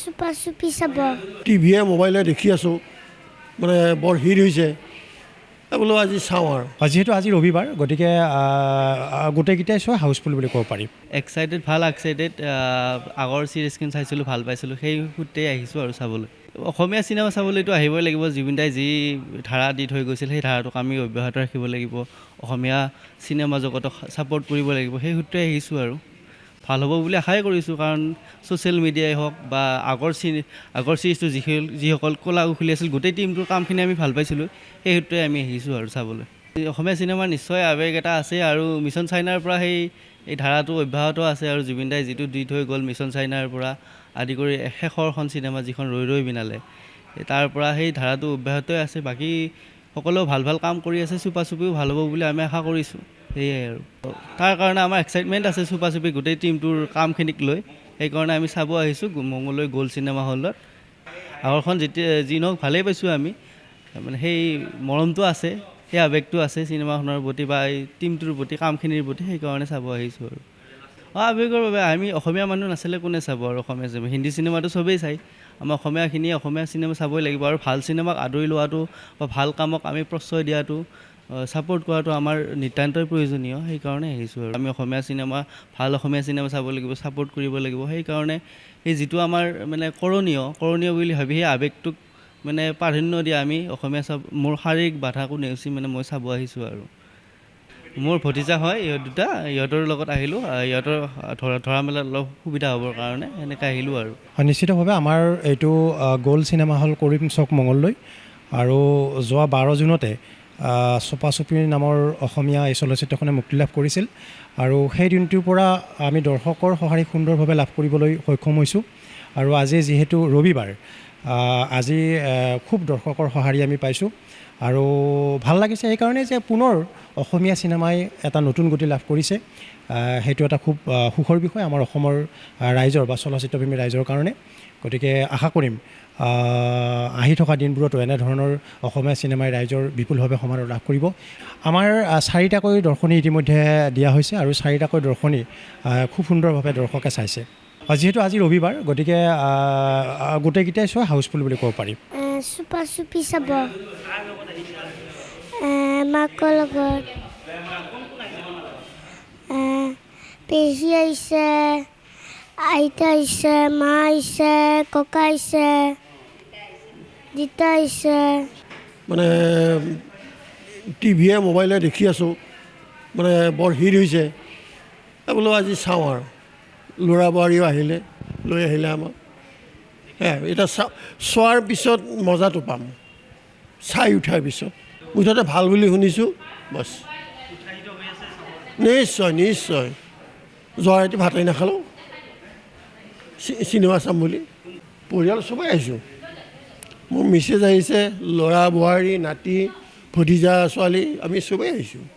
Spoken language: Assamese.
চুপা চুপি চাব টিভিয়ে মোবাইলে দেখি আছোঁ মানে বৰ হিট হৈছে বোলো আজি চাওঁ আৰু যিহেতু আজি ৰবিবাৰ গতিকে গোটেইকেইটাই চোৱা হাউচফুল বুলি ক'ব পাৰিম এক্সাইটেড ভাল এক্সাইটেড আগৰ চিৰিজখন চাইছিলোঁ ভাল পাইছিলোঁ সেই সূত্ৰে আহিছোঁ আৰু চাবলৈ অসমীয়া চিনেমা চাবলৈতো আহিবই লাগিব জুবিন দাই যি ধাৰা দি থৈ গৈছিল সেই ধাৰাটোক আমি অব্যাহত ৰাখিব লাগিব অসমীয়া চিনেমা জগতক ছাপোৰ্ট কৰিব লাগিব সেই সূত্ৰে আহিছোঁ আৰু ভাল হ'ব বুলি আশাই কৰিছোঁ কাৰণ ছ'চিয়েল মিডিয়াই হওক বা আগৰ চিৰিজটো যিসকল কলা কুশলী আছিল গোটেই টিমটোৰ কামখিনি আমি ভাল পাইছিলোঁ সেই সূত্ৰে আমি আহিছোঁ আৰু চাবলৈ অসমীয়া চিনেমাৰ নিশ্চয় আৱেগ এটা আছে আৰু মিছন চাইনাৰ পৰা এই ধাৰাটো অব্যাহত আছে আৰু জুবিন দাই যিটো দি থৈ গ'ল মিছন চাইনাৰ পৰা আদি কৰি শেষৰখন চিনেমা যিখন ৰৈ ৰৈ বিনালে তাৰ পৰা সেই ধাৰাটো অব্যাহতই আছে বাকী সকলেও ভাল ভাল কাম কৰি আছে চুপা চুপিও ভাল হ'ব বুলি আমি আশা কৰিছোঁ সেয়াই আৰু তাৰ কাৰণে আমাৰ এক্সাইটমেণ্ট আছে চুপা চুপি গোটেই টিমটোৰ কামখিনিক লৈ সেইকাৰণে আমি চাব আহিছোঁ মঙলদৈ গ'ল্ড চিনেমা হলত আগৰখন যি নহওক ভালেই পাইছোঁ আমি মানে সেই মৰমটো আছে সেই আৱেগটো আছে চিনেমাখনৰ প্ৰতি বা এই টিমটোৰ প্ৰতি কামখিনিৰ প্ৰতি সেইকাৰণে চাব আহিছোঁ আৰু আৱেগৰ বাবে আমি অসমীয়া মানুহ নাচালে কোনে চাব আৰু অসমীয়া চিনেমা হিন্দী চিনেমাটো চবেই চায় আমাৰ অসমীয়াখিনিয়ে অসমীয়া চিনেমা চাবই লাগিব আৰু ভাল চিনেমাক আদৰি লোৱাটো বা ভাল কামক আমি প্ৰশ্ৰয় দিয়াটো ছাপোৰ্ট কৰাটো আমাৰ নিতান্তই প্ৰয়োজনীয় সেইকাৰণে আহিছোঁ আৰু আমি অসমীয়া চিনেমা ভাল অসমীয়া চিনেমা চাব লাগিব ছাপোৰ্ট কৰিব লাগিব সেইকাৰণে সেই যিটো আমাৰ মানে কৰণীয় বুলি ভাবি সেই আৱেগটোক মানে প্ৰাধান্য দিয়া আমি অসমীয়া মোৰ শাৰীৰিক বাধাকো নেওচি মানে মই চাব আহিছোঁ আৰু মোৰ ভতিজা হয় ইহঁত দুটা ইহঁতৰ লগত আহিলোঁ ইহঁতৰ ধৰা মেলাত অলপ সুবিধা হ'বৰ কাৰণে এনেকৈ আহিলোঁ আৰু নিশ্চিতভাৱে আমাৰ এইটো গ'ল্ড চিনেমা হল কৰিম চক মঙলদৈ আৰু যোৱা 12 জুনতে চুপা চুপি নামৰ অসমীয়া এই চলচ্চিত্ৰখনে মুক্তি লাভ কৰিছিল আৰু সেই দিনটোৰ পৰা আমি দৰ্শকৰ সঁহাৰি সুন্দৰভাৱে লাভ কৰিবলৈ সক্ষম হৈছোঁ আৰু আজি যিহেতু ৰবিবাৰ আজি খুব দৰ্শকৰ সঁহাৰি আমি পাইছোঁ আৰু ভাল লাগিছে সেইকাৰণে যে পুনৰ অসমীয়া চিনেমাই এটা নতুন গতি লাভ কৰিছে সেইটো এটা খুব সুখৰ বিষয় আমাৰ অসমৰ ৰাইজৰ বা চলচ্চিত্ৰপ্ৰেমী ৰাইজৰ কাৰণে গতিকে আশা কৰিম আহি থকা দিনবোৰতো এনেধৰণৰ অসমীয়া চিনেমাই ৰাইজৰ বিপুলভাৱে সমাদৰ লাভ কৰিব আমাৰ 4টাকৈ দৰ্শনী ইতিমধ্যে দিয়া হৈছে আৰু 4টাকৈ দৰ্শনী খুব সুন্দৰভাৱে দৰ্শকে চাইছে যিহেতু আজি ৰবিবাৰ গতিকে গোটেইকেইটাই চোৱা হাউচফুল বুলি ক'ব পাৰিম চুপা চুপি চাব মাকৰ লগত পেহী আহিছে আইতা আহিছে মা আহিছে ককা আহিছে দেউতা আহিছে মানে টিভিয়ে মোবাইলে দেখি আছোঁ মানে বৰ হিট হৈছে বোলো আজি চাওঁ আৰু ল'ৰা বোৱাৰীও লৈ আহিলে আমাক এতিয়া চোৱাৰ পিছত মজাটো পাম চাই উঠাৰ পিছত মুঠতে ভাল বুলি শুনিছোঁ বছ নিশ্চয় যোৱা ৰাতি ভাতেই নাখালোঁ চিনেমা চাম বুলি পৰিয়াল চবেই আহিছোঁ মোৰ মিছেছ আহিছে ল'ৰা বোৱাৰী নাতি ভতিজা ছোৱালী আমি চবেই আহিছোঁ